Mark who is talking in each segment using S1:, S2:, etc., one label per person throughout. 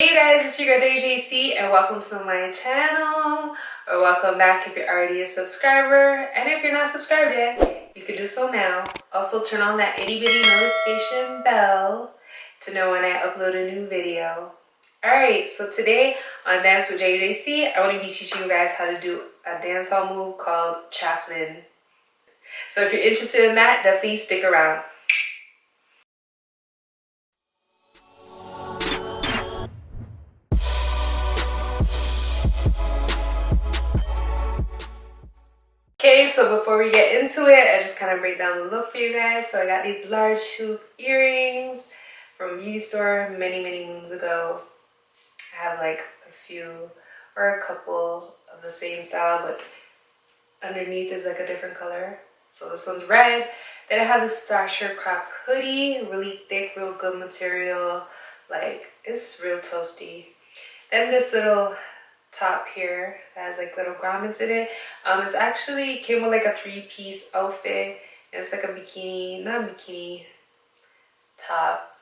S1: Hey guys, it's your girl JJC and welcome to my channel, or welcome back if you're already a subscriber, and if you're not subscribed yet, you can do so now. Also turn on that itty bitty notification bell to know when I upload a new video. Alright, so today on Dance with JJC, I want to be teaching you guys how to do a dancehall move called Chaplin. So if you're interested in that, definitely stick around. Okay, so before we get into it, I just kind of break down the look for you guys. So I got these large hoop earrings from a beauty store many moons ago. I have like a few or a couple of the same style, but underneath is like a different color. So this one's red. Then I have this Stasher crop hoodie, really thick, real good material. Like, it's real toasty. Then this little top here that has like little grommets in it. It's actually came with like a 3-piece outfit. And it's like a bikini, not a bikini top.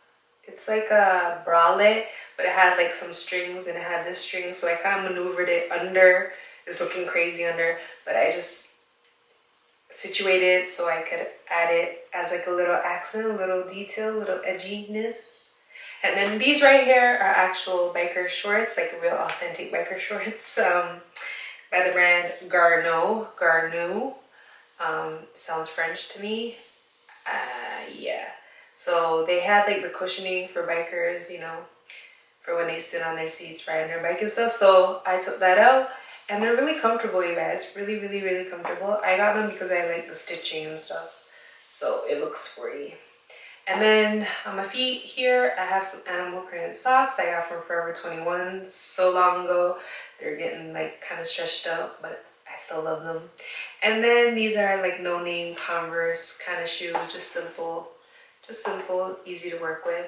S1: It's like a bralette, but it had like some strings and it had this string, so I kind of maneuvered it under. It's looking crazy under, but I just situated it so I could add it as like a little accent, a little detail, a little edginess. And then these right here are actual biker shorts, like real authentic biker shorts, by the brand Garnou. Sounds French to me. Yeah. So they had like the cushioning for bikers, you know, for when they sit on their seats riding their bike and stuff. So I took that out, and they're really comfortable, you guys. Really comfortable. I got them because I like the stitching and stuff, so it looks sporty. And then on my feet here, I have some animal print socks I got from Forever 21 so long ago. They're getting like kind of stretched out, but I still love them. And then these are like no-name Converse kind of shoes, just simple, easy to work with.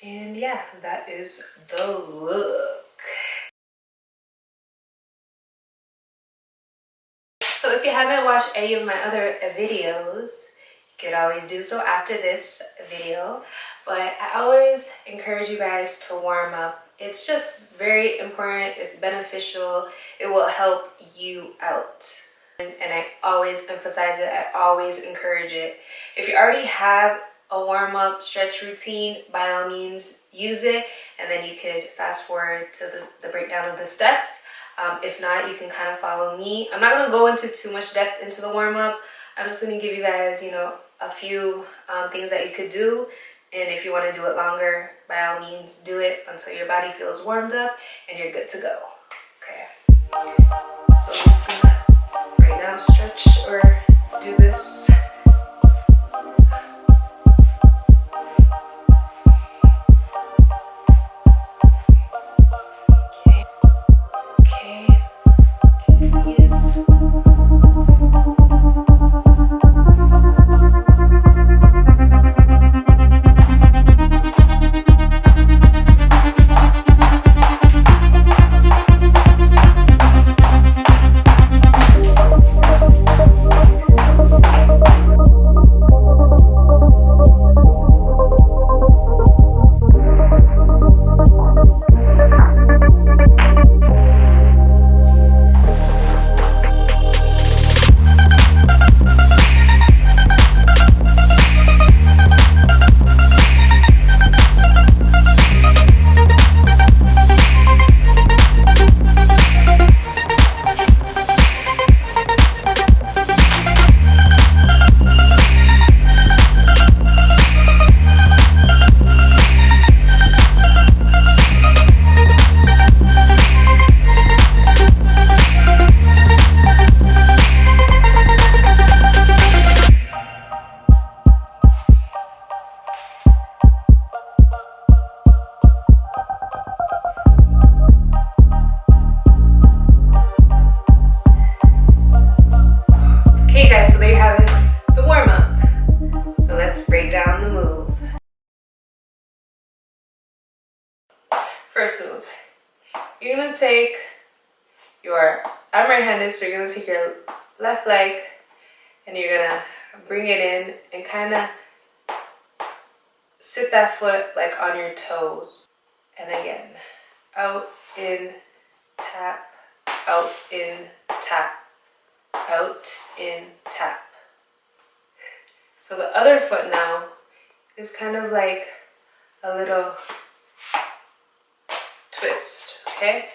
S1: And yeah, that is the look. So if you haven't watched any of my other videos, you could always do so after this video. But I always encourage you guys to warm up. It's just very important. It's beneficial. It will help you out. And I always emphasize it. I always encourage it. If you already have a warm-up stretch routine, by all means use it, and then you could fast forward to the breakdown of the steps. If not, you can kind of follow me. I'm not going to go into too much depth into the warm-up. I'm just going to give you guys, you know, a few things that you could do. And if you want to do it longer, by all means do it until your body feels warmed up and you're good to go. Okay. So I'm just going to right now stretch or do this. First move, you're going to take your, I'm right-handed, so you're going to take your left leg and you're going to bring it in and kind of sit that foot like on your toes. and again. Out, in, tap, out, in, tap, out, in, tap. So the other foot now is kind of like a little twist, okay?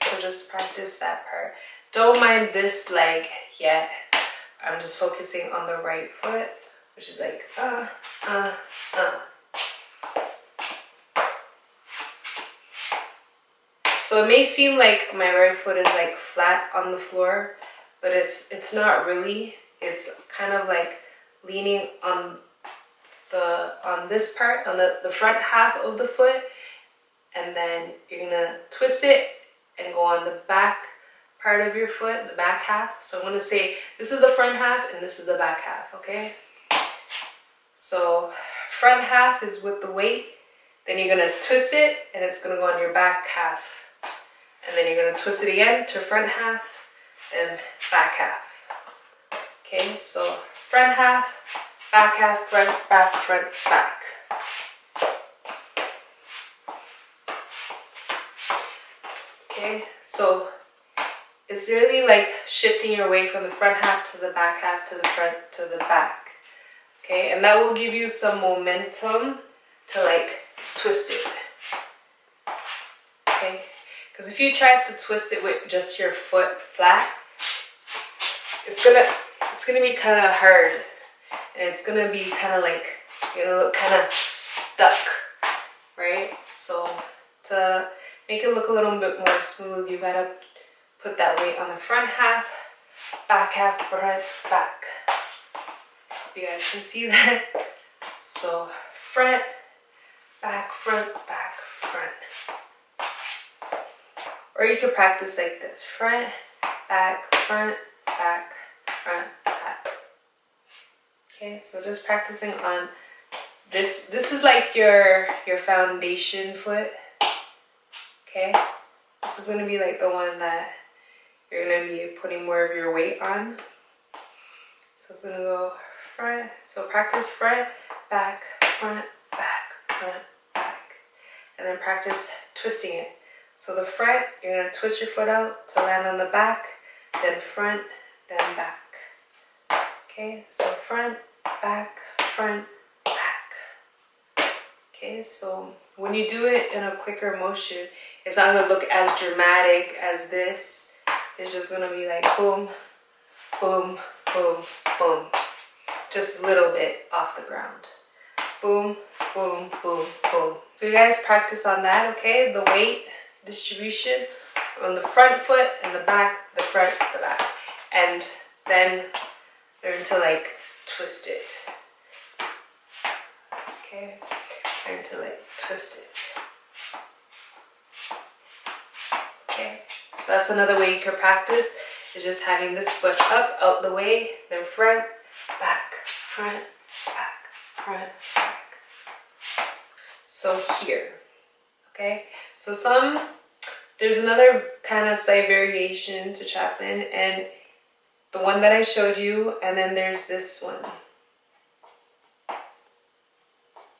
S1: So just practice that part. Don't mind this leg yet. I'm just focusing on the right foot, which is like, So it may seem like my right foot is like flat on the floor, but it's not really. It's kind of like leaning on this part, on the front half of the foot, and then you're gonna twist it and go on the back part of your foot, the back half. So I'm gonna say this is the front half and this is the back half, okay? So front half is with the weight, then you're gonna twist it and it's gonna go on your back half. And then you're gonna twist it again to front half and back half. Okay, so front half, back, front, back. Okay, so it's really like shifting your weight from the front half to the back half to the front to the back. Okay, and that will give you some momentum to like twist it. Okay, because if you try to twist it with just your foot flat, it's gonna be kind of hard, and it's gonna be kind of like, you're gonna look kind of stuck, right? So to make it look a little bit more smooth, you gotta put that weight on the front half, front, back. Hope you guys can see that. So front, back, front. Or you could practice like this: front, back, front, back. Okay, so just practicing on this. This is like your foundation foot. Okay, this is gonna be like the one that you're gonna be putting more of your weight on. So it's gonna go front. So practice front, back, front, back, and then practice twisting it. So the front, you're gonna twist your foot out to land on the back, then front, then back. Okay, so front, back. Okay, so when you do it in a quicker motion, it's not gonna look as dramatic as this. It's just gonna be like boom, boom, boom, boom. Just a little bit off the ground. Boom, boom, boom, boom. So you guys practice on that, okay? The weight distribution on the front foot and the back, the front, the back. And then learn to like twist it. Okay? Learn to like twist it. Okay? So that's another way you can practice, is just having this foot up, out the way, then front, back, front, back. So here. Okay? So there's another kind of slight variation to Chaplin, and the one that I showed you, and then there's this one.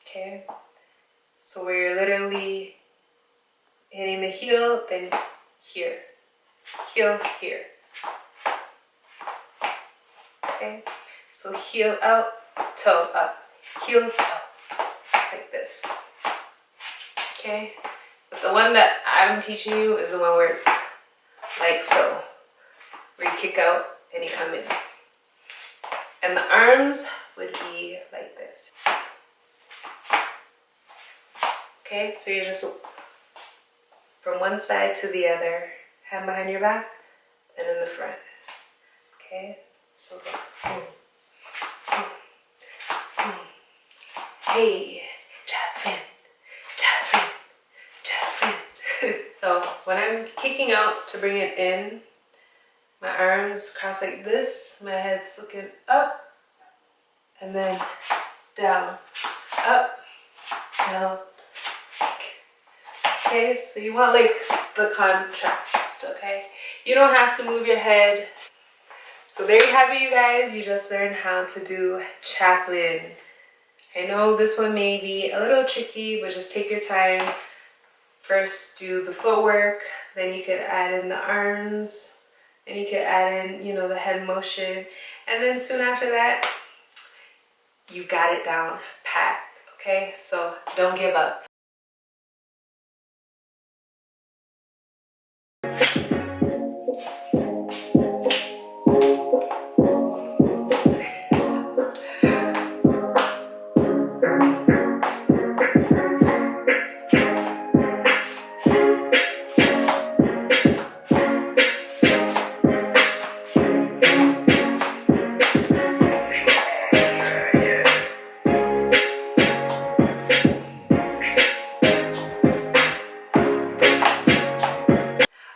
S1: Okay, so where you're literally hitting the heel, then here, heel, here. Okay, so heel out, toe up, heel, toe, like this. Okay, but the one that I'm teaching you is the one where it's like so, where you kick out and you come in. And the arms would be like this. Okay, so you're just from one side to the other, hand behind your back, and in the front. Okay, so go boom, boom, boom. Hey, Chaplin. So when I'm kicking out to bring it in, my arms cross like this, my head's looking up, and then down, up, down. Okay, so you want like the contrast, okay? You don't have to move your head. So there you have it, you guys. You just learned how to do Chaplin. I know this one may be a little tricky, but just take your time. First do the footwork, then you could add in the arms, then you could add in, you know, the head motion, and then soon after that, you got it down pat, okay? So don't give up.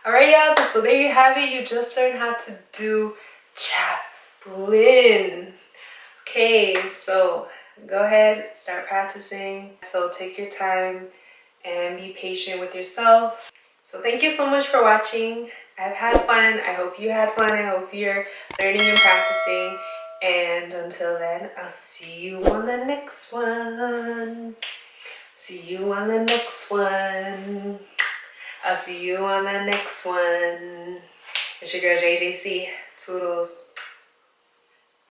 S1: Alright, y'all, so there you have it. You just learned how to do Chaplin. Okay, so go ahead, start practicing. So take your time and be patient with yourself. So thank you so much for watching. I've had fun. I hope you had fun. I hope you're learning and practicing. And until then, I'll see you on the next one. See you on the next one. I'll see you on the next one. It's your girl JJC. Toodles.